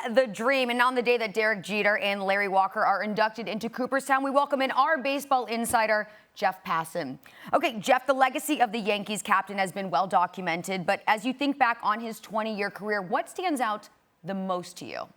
the dream, and on the day that Derek Jeter and Larry Walker are inducted into Cooperstown, we welcome in our baseball insider, Jeff Passan. Okay, Jeff, the legacy of the Yankees captain has been well documented, but as you think back on his 20-year career, what stands out the most to you?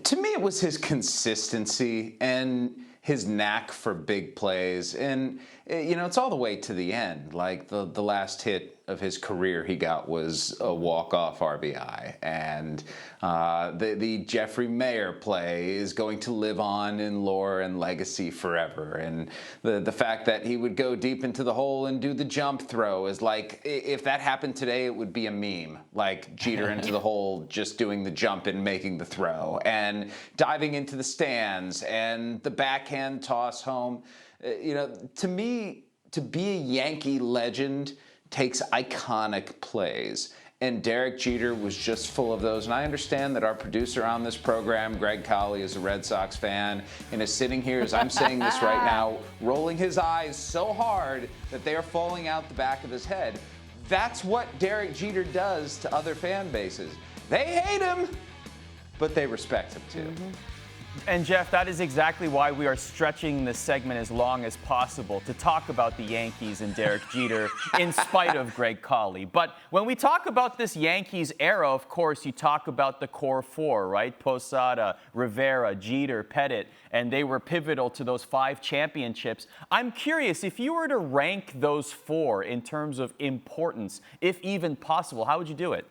To me, it was his consistency and his knack for big plays. And, you know, it's all the way to the end. Like, the last hit of his career he got was a walk-off RBI. And the Jeffrey Mayer play is going to live on in lore and legacy forever. And the fact that he would go deep into the hole and do the jump throw is like, if that happened today, it would be a meme. Like Jeter into the hole, just doing the jump and making the throw. And diving into the stands and the backhand toss home. You know, to me, to be a Yankee legend takes iconic plays. And Derek Jeter was just full of those. And I understand that our producer on this program, Greg Colley, is a Red Sox fan and is sitting here as I'm saying this right now, rolling his eyes so hard that they are falling out the back of his head. That's what Derek Jeter does to other fan bases. They hate him, but they respect him too. Mm-hmm. And Jeff, that is exactly why we are stretching this segment as long as possible to talk about the Yankees and Derek Jeter in spite of Greg Colley. But when we talk about this Yankees era, of course, you talk about the core four, right? Posada, Rivera, Jeter, Pettite, and they were pivotal to those 5 championships. I'm curious, if you were to rank those 4 in terms of importance, if even possible, how would you do it?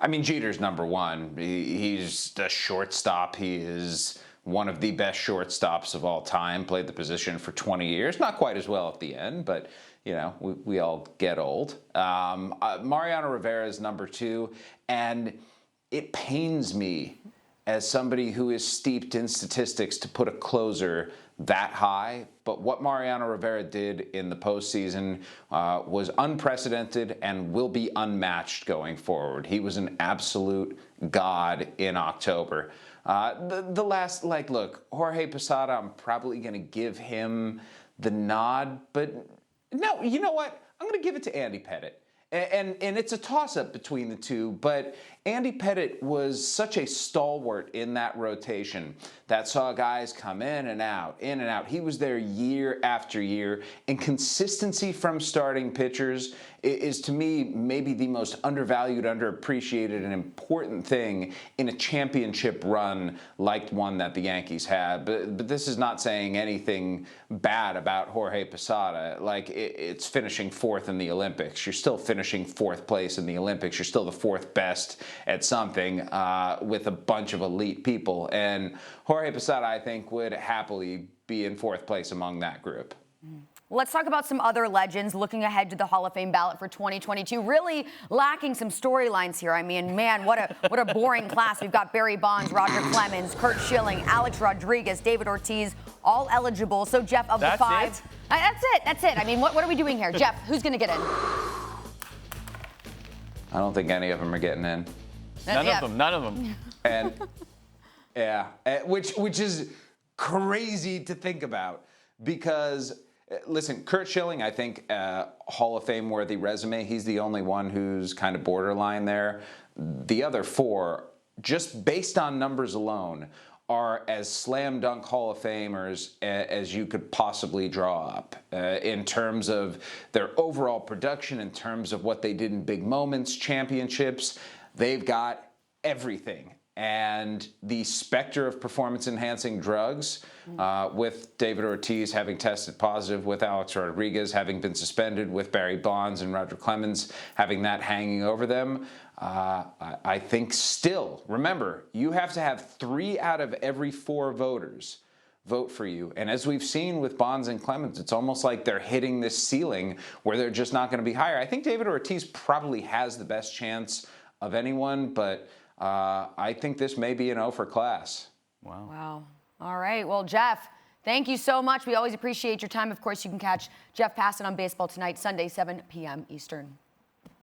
I mean, Jeter's number one. He's a shortstop. He is one of the best shortstops of all time. Played the position for 20 years. Not quite as well at the end, but, you know, we all get old. Mariano Rivera is number 2, and it pains me as somebody who is steeped in statistics to put a closer that high, but what Mariano Rivera did in the postseason was unprecedented and will be unmatched going forward. He was an absolute god in October. The last, like, look, Jorge Posada, I'm probably going to give him the nod, but no, you know what? I'm going to give it to Andy Pettite. And it's a toss-up between the two, but Andy Pettite was such a stalwart in that rotation that saw guys come in and out, in and out. He was there year after year, and consistency from starting pitchers is, to me, maybe the most undervalued, underappreciated, and important thing in a championship run like one that the Yankees had. But this is not saying anything bad about Jorge Posada. Like, it's finishing 4th in the Olympics. You're still finishing 4th place in the Olympics. You're still the 4th best at something with a bunch of elite people. And Jorge Posada, I think, would happily be in 4th place among that group. Let's talk about some other legends looking ahead to the Hall of Fame ballot for 2022. Really lacking some storylines here. I mean, man, what a boring class. We've got Barry Bonds, Roger Clemens, Curt Schilling, Alex Rodriguez, David Ortiz, all eligible. So, Jeff, of the 5. That's it. I mean, what are we doing here? Jeff, who's going to get in? I don't think any of them are getting in. None of them. And yeah, which is crazy to think about because, listen, Curt Schilling, I think, Hall of Fame worthy resume. He's the only one who's kind of borderline there. The other 4, just based on numbers alone, are as slam dunk Hall of Famers as you could possibly draw up in terms of their overall production, in terms of what they did in big moments, championships. They've got everything. And the specter of performance-enhancing drugs, with David Ortiz having tested positive, with Alex Rodriguez having been suspended, with Barry Bonds and Roger Clemens having that hanging over them, I think still, remember, you have to have 3 out of every 4 voters vote for you. And as we've seen with Bonds and Clemens, it's almost like they're hitting this ceiling where they're just not going to be higher. I think David Ortiz probably has the best chance of anyone, but I think this may be an O for class. Wow. All right. Well, Jeff, thank you so much. We always appreciate your time. Of course, you can catch Jeff Passan on Baseball Tonight, Sunday, 7 p.m. Eastern.